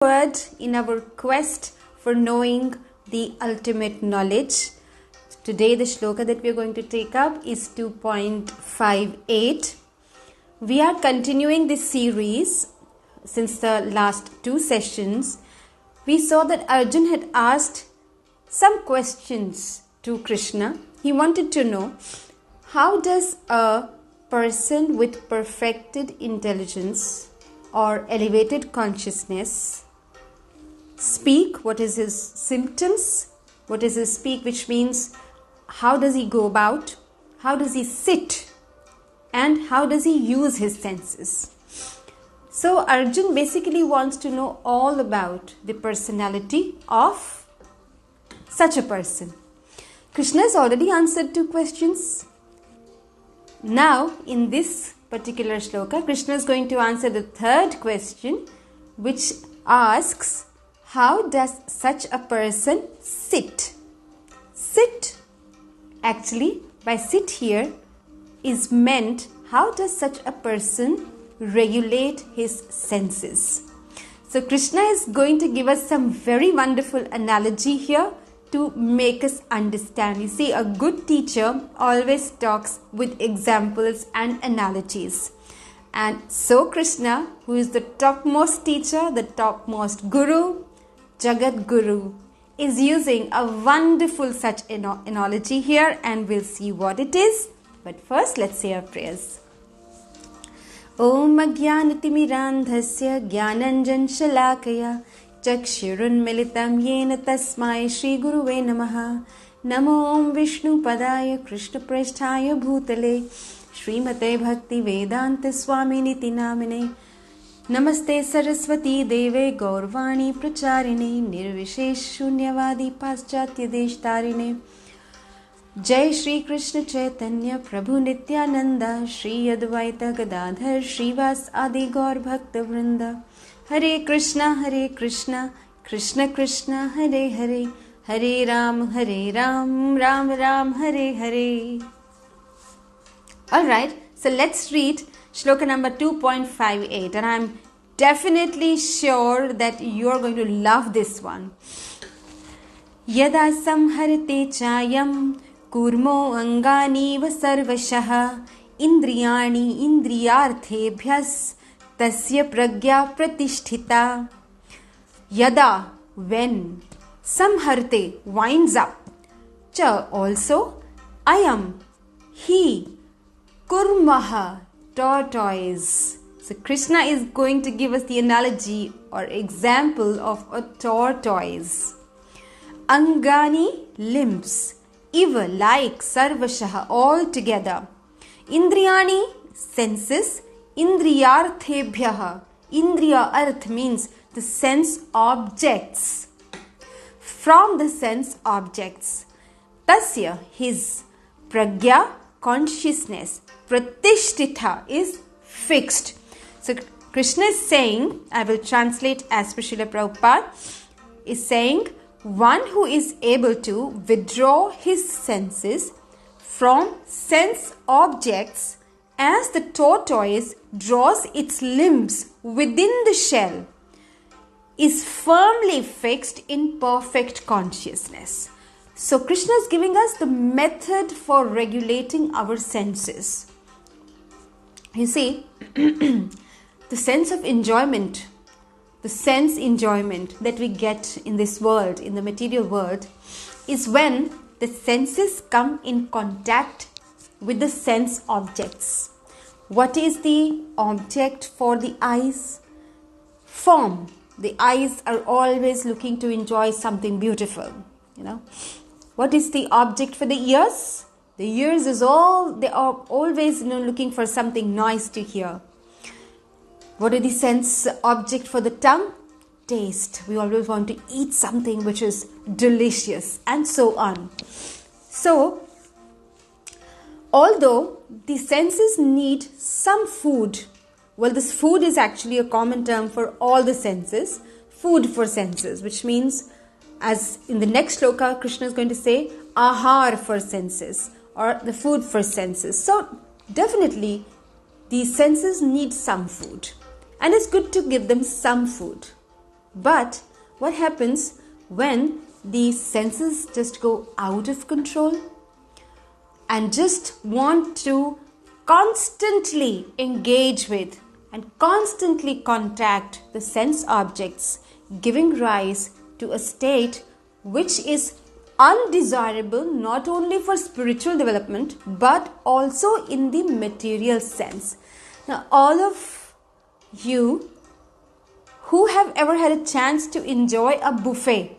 forward in our quest for knowing the ultimate knowledge. Today the shloka that we are going to take up is 2.58. We are continuing this series since the last two sessions. We saw that Arjun had asked some questions to Krishna. He wanted to know, how does a person with perfected intelligence or elevated consciousness speak? What is his symptoms? What is his speak, which means how does he go about? How does he sit? And how does he use his senses? So Arjun basically wants to know all about the personality of such a person. Krishna has already answered two questions. Now in this particular shloka, Krishna is going to answer the third question, which asks, how does such a person sit? Sit, actually, by sit here is meant, how does such a person regulate his senses? So Krishna is going to give us some very wonderful analogy here to make us understand. You see, a good teacher always talks with examples and analogies. And so Krishna, who is the topmost teacher, the topmost guru, Jagat Guru, is using a wonderful such analogy here, and we'll see what it is. But first, let's say our prayers. Om Ajnanatirmirandhasya Jnananjan Shalakaya Chakshurunmilitam Yena Tasmai Shri Guruve Namaha. Namo Om Vishnu Padaya Krishna Prasthaya Bhutale Srimate Bhaktivedanta Swami Niti Namine. Namaste Saraswati Deve Gaurvani Pracharine Nirvishesh Shunyavadi Paschatya Desh Tarine. Jai Shri Krishna Chaitanya Prabhu Nityananda Shri Advaita Gadadhar Shrivas Adi Gaur Bhakta Vrinda. Hare Krishna, Krishna Krishna, Hare Hare, Hare Ram, Ram Ram, Hare Hare. Alright, so let's read shloka number 2.58, and I'm definitely sure that you're going to love this one. Yada samharate chayam kurmo angani va sarvashah indriyani indriyarthebhyas tasya pragya pratisthita. Yada, when, samharte, winds up, cha, also, ayam, he, kurmaha, tortoise. So Krishna is going to give us the analogy or example of a tortoise. Angani, limbs, iva, like, sarvashaha, all together. Indriyani, senses, indriyarthebhyaha. Indriya arth means the sense objects. From the sense objects. Tasya, his. Pragya, consciousness. Pratishtitha is fixed. So Krishna is saying, I will translate as per Srila Prabhupada, is saying, one who is able to withdraw his senses from sense objects as the tortoise draws its limbs within the shell is firmly fixed in perfect consciousness. So Krishna is giving us the method for regulating our senses. You see, the sense of enjoyment, the sense enjoyment that we get in this world, in the material world, is when the senses come in contact with the sense objects. What is the object for the eyes? Form. The eyes are always looking to enjoy something beautiful, What is the object for the ears? The ears they are always looking for something nice to hear. What are the sense object for the tongue? Taste. We always want to eat something which is delicious, and so on. So, although the senses need some food, well, this food is actually a common term for all the senses, food for senses, which means, as in the next shloka, Krishna is going to say, ahar for senses, or the food for senses. So, definitely, the senses need some food. And it's good to give them some food. But what happens when the senses just go out of control and just want to constantly engage with and constantly contact the sense objects, giving rise to a state which is undesirable not only for spiritual development but also in the material sense. Now, all of you who have ever had a chance to enjoy a buffet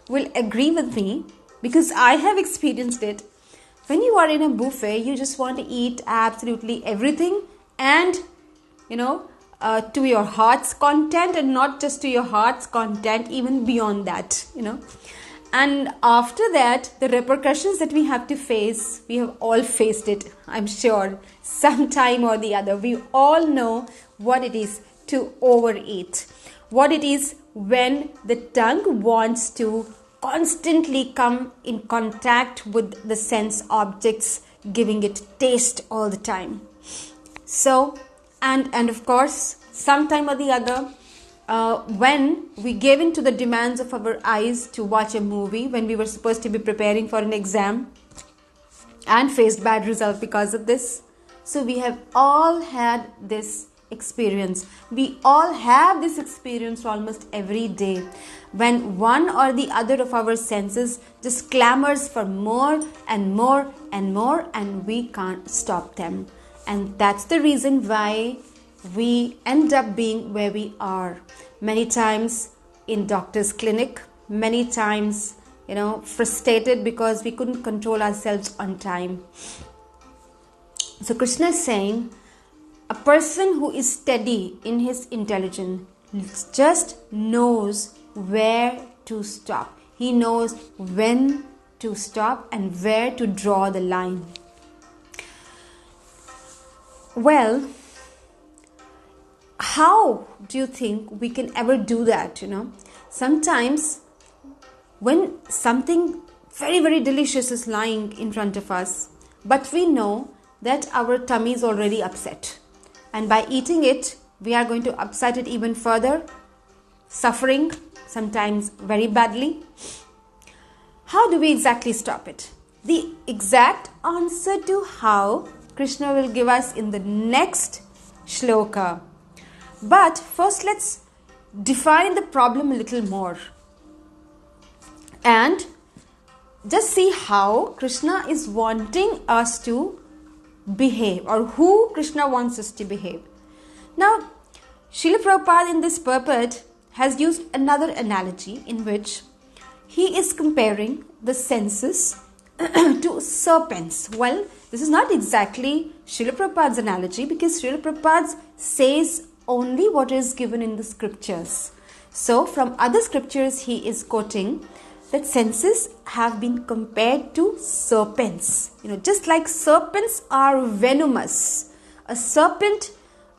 will agree with me, because I have experienced it. When you are in a buffet, you just want to eat absolutely everything and to your heart's content, and not just to your heart's content, even beyond that, And after that, the repercussions that we have to face, we have all faced it, I'm sure, sometime or the other. We all know what it is to overeat, what it is when the tongue wants to constantly come in contact with the sense objects, giving it taste all the time. So, and of course, sometime or the other, when we gave in to the demands of our eyes to watch a movie when we were supposed to be preparing for an exam and faced bad results because of this. So we have all had this experience. We all have this experience almost every day, when one or the other of our senses just clamors for more and more and more, and we can't stop them. And that's the reason why we end up being where we are. Many times in doctor's clinic, many times, frustrated because we couldn't control ourselves on time. So Krishna is saying, a person who is steady in his intelligence just knows where to stop. He knows when to stop and where to draw the line. Well, how do you think we can ever do that? Sometimes when something very, very delicious is lying in front of us, but we know that our tummy is already upset, and by eating it, we are going to upset it even further, suffering sometimes very badly. How do we exactly stop it? The exact answer to how, Krishna will give us in the next shloka. But first, let's define the problem a little more and just see how Krishna is wanting us to behave, or who Krishna wants us to behave. Now, Srila Prabhupada in this purport has used another analogy in which he is comparing the senses to serpents. Well, this is not exactly Srila Prabhupada's analogy, because Srila Prabhupada says only what is given in the scriptures. So, from other scriptures he is quoting that senses have been compared to serpents. Just like serpents are venomous. A serpent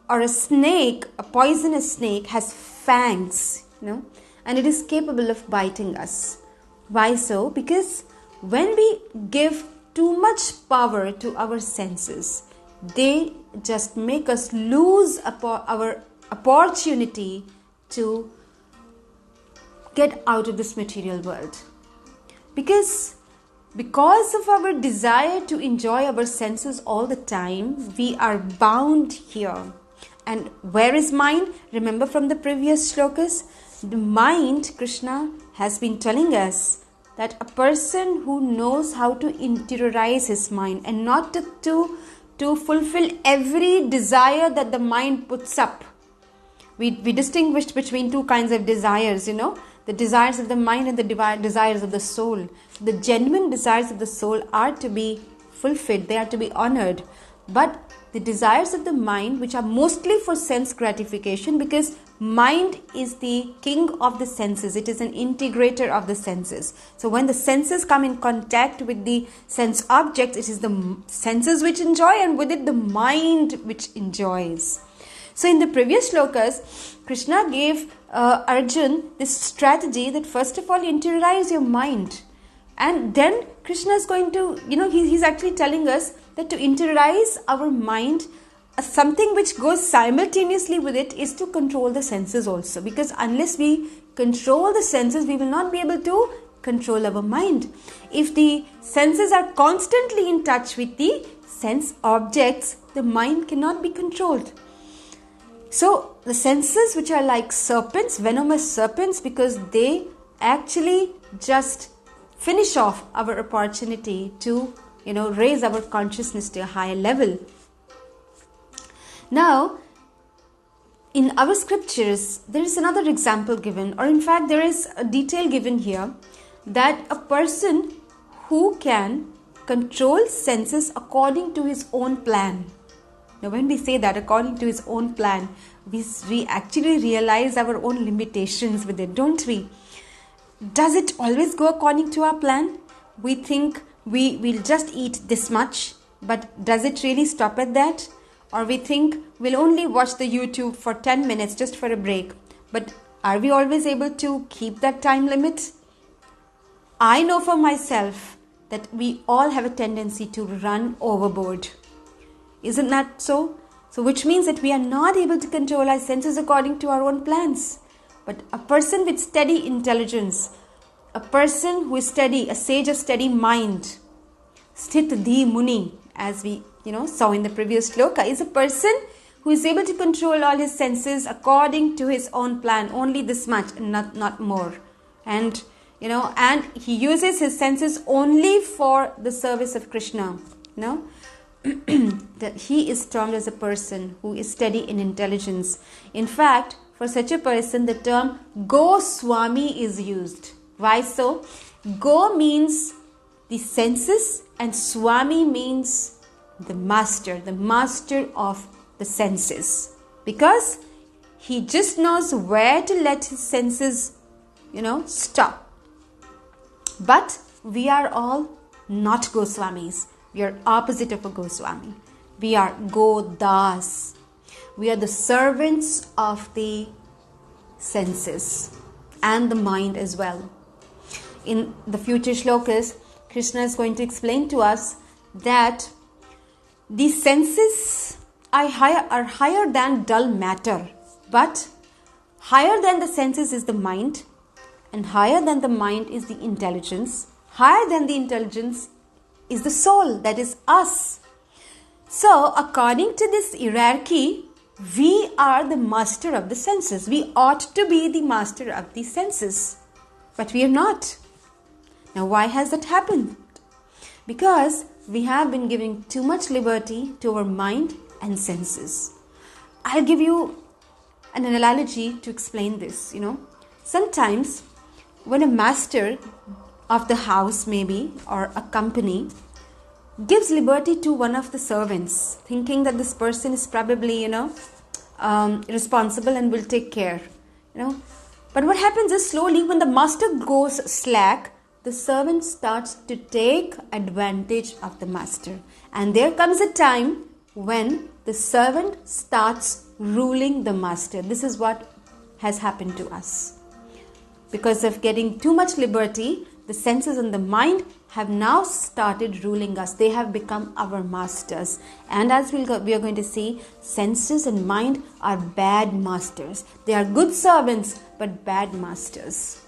or a snake, a poisonous snake, has fangs, and it is capable of biting us. Why so? Because when we give too much power to our senses, they just make us lose our opportunity to get out of this material world. Because of our desire to enjoy our senses all the time, we are bound here. And where is mind? Remember from the previous shlokas, the mind, Krishna has been telling us that a person who knows how to interiorize his mind and not to fulfill every desire that the mind puts up. We distinguished between two kinds of desires, the desires of the mind and the desires of the soul. The genuine desires of the soul are to be fulfilled, they are to be honored. But the desires of the mind, which are mostly for sense gratification, because mind is the king of the senses, it is an integrator of the senses. So when the senses come in contact with the sense objects, it is the senses which enjoy, and with it the mind which enjoys. So in the previous shlokas, Krishna gave Arjun this strategy that first of all, interiorize your mind. And then Krishna is going to, he's actually telling us that to interiorize our mind, something which goes simultaneously with it is to control the senses also. Because unless we control the senses, we will not be able to control our mind. If the senses are constantly in touch with the sense objects, the mind cannot be controlled. So the senses, which are like serpents, venomous serpents, because they actually just finish off our opportunity to, raise our consciousness to a higher level. Now, in our scriptures, there is another example given, or in fact, there is a detail given here that a person who can control senses according to his own plan. Now, when we say that according to his own plan, we actually realize our own limitations with it, don't we? Does it always go according to our plan? We think we'll just eat this much, but does it really stop at that? Or we think we'll only watch the YouTube for 10 minutes just for a break. But are we always able to keep that time limit? I know for myself that we all have a tendency to run overboard. Isn't that so? So which means that we are not able to control our senses according to our own plans. But a person with steady intelligence, a person who is steady, a sage of steady mind, Sthit Muni, as we saw in the previous shloka, is a person who is able to control all his senses according to his own plan, only this much and not more. And and he uses his senses only for the service of Krishna. That he is termed as a person who is steady in intelligence. In fact, for such a person, the term Swami is used. Why so? Go means the senses, and Swami means the master of the senses. Because he just knows where to let his senses, stop. But we are all not Goswamis. We are opposite of a Goswami. We are Godas. We are the servants of the senses and the mind as well. In the future shlokas, Krishna is going to explain to us that the senses are higher than dull matter, but higher than the senses is the mind, and higher than the mind is the intelligence. Higher than the intelligence is the soul, that is us. So, according to this hierarchy, we are the master of the senses. We ought to be the master of the senses, but we are not. Now, why has that happened? Because we have been giving too much liberty to our mind and senses. I'll give you an analogy to explain this. Sometimes when a master of the house maybe, or a company, gives liberty to one of the servants, thinking that this person is probably, responsible and will take care, But what happens is, slowly when the master goes slack, the servant starts to take advantage of the master. And there comes a time when the servant starts ruling the master. This is what has happened to us. Because of getting too much liberty, the senses and the mind have now started ruling us. They have become our masters. And as we are going to see, senses and mind are bad masters. They are good servants, but bad masters.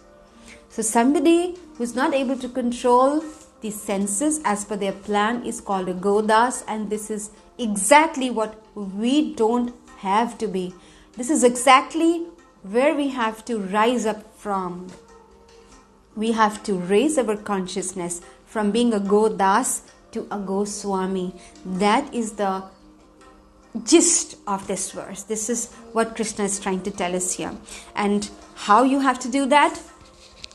So somebody who is not able to control the senses as per their plan is called a Godas, and this is exactly what we don't have to be. This is exactly where we have to rise up from. We have to raise our consciousness from being a Godas to a Goswami. That is the gist of this verse. This is what Krishna is trying to tell us here. And how you have to do that?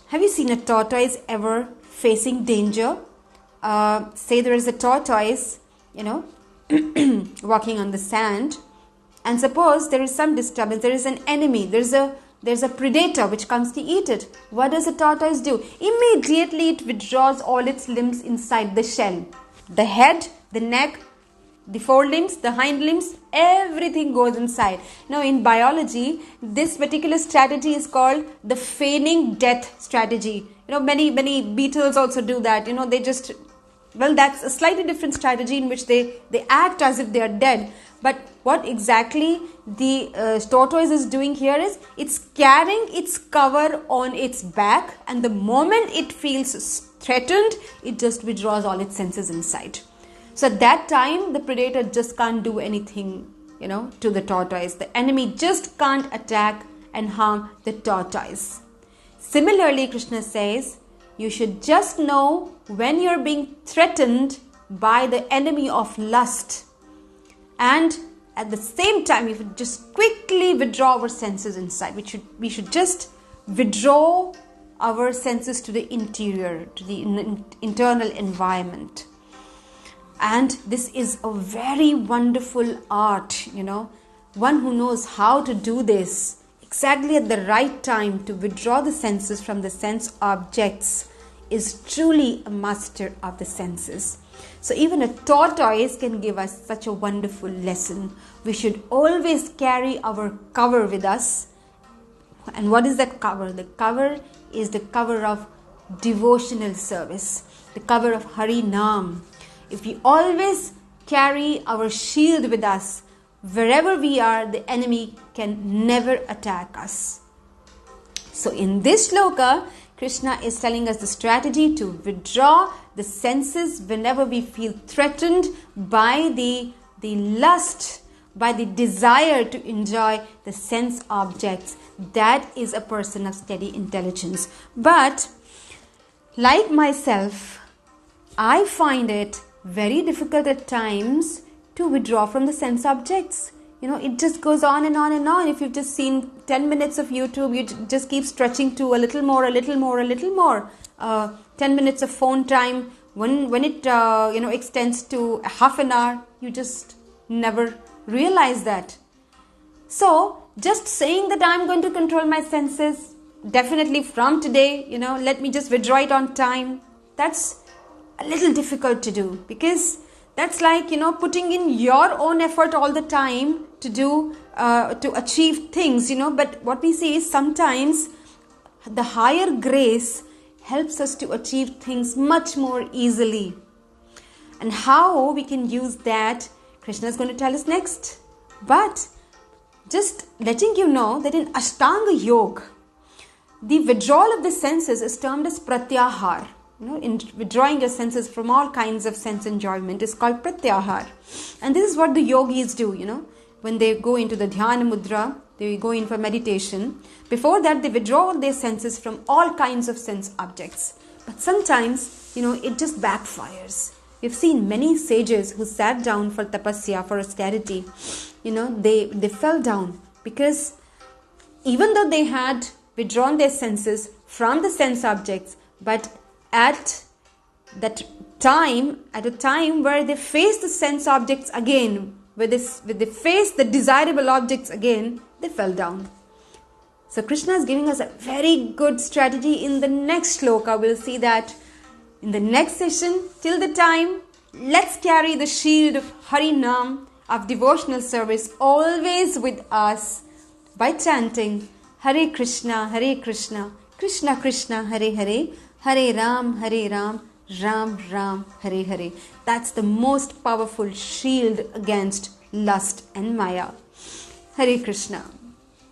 Have you seen a tortoise ever facing danger? Say there is a tortoise, walking on the sand, and suppose there is some disturbance, there is an enemy, there's a predator which comes to eat it. What does a tortoise do? Immediately it withdraws all its limbs inside the shell. The head, the neck, the forelimbs, the hind limbs, everything goes inside. Now in biology, this particular strategy is called the feigning death strategy. Many beetles also do that. They just, that's a slightly different strategy in which they act as if they are dead. But what exactly the tortoise is doing here is it's carrying its cover on its back, and the moment it feels threatened, it just withdraws all its senses inside. So at that time, the predator just can't do anything, to the tortoise. The enemy just can't attack and harm the tortoise. Similarly, Krishna says, you should just know when you're being threatened by the enemy of lust. And at the same time, we should just quickly withdraw our senses inside. We should just withdraw our senses to the interior, to the internal environment. And this is a very wonderful art, one who knows how to do this exactly at the right time to withdraw the senses from the sense objects is truly a master of the senses. So even a tortoise can give us such a wonderful lesson. We should always carry our cover with us. And what is that cover? The cover is the cover of devotional service, the cover of Hari Nam. If we always carry our shield with us, wherever we are, the enemy can never attack us. So in this shloka, Krishna is telling us the strategy to withdraw the senses whenever we feel threatened by the lust, by the desire to enjoy the sense objects. That is a person of steady intelligence. But like myself, I find it very difficult at times to withdraw from the sense objects. It just goes on and on and on. If you've just seen 10 minutes of YouTube, you just keep stretching to a little more, a little more, a little more. 10 minutes of phone time, when it extends to half an hour, you just never realize that. So just saying that I'm going to control my senses, definitely from today, let me just withdraw it on time. That's a little difficult to do, because that's like, putting in your own effort all the time to do, to achieve things, But what we see is sometimes the higher grace helps us to achieve things much more easily. And how we can use that, Krishna is going to tell us next. But just letting you know that in Ashtanga Yoga, the withdrawal of the senses is termed as pratyahar. In withdrawing your senses from all kinds of sense enjoyment is called pratyahar. And this is what the yogis do, When they go into the dhyana mudra, they go in for meditation. Before that, they withdraw their senses from all kinds of sense objects. But sometimes, it just backfires. We've seen many sages who sat down for tapasya, for austerity. They fell down because even though they had withdrawn their senses from the sense objects, but at a time where they face the sense objects again, where they face the desirable objects again, they fell down. So Krishna is giving us a very good strategy in the next shloka. We'll see that in the next session. Till the time, let's carry the shield of Hari Nam, of devotional service, always with us by chanting Hare Krishna, Krishna Krishna, Hare Hare, Hare Ram, Ram Ram, Hare Hare. That's the most powerful shield against lust and Maya. Hare Krishna.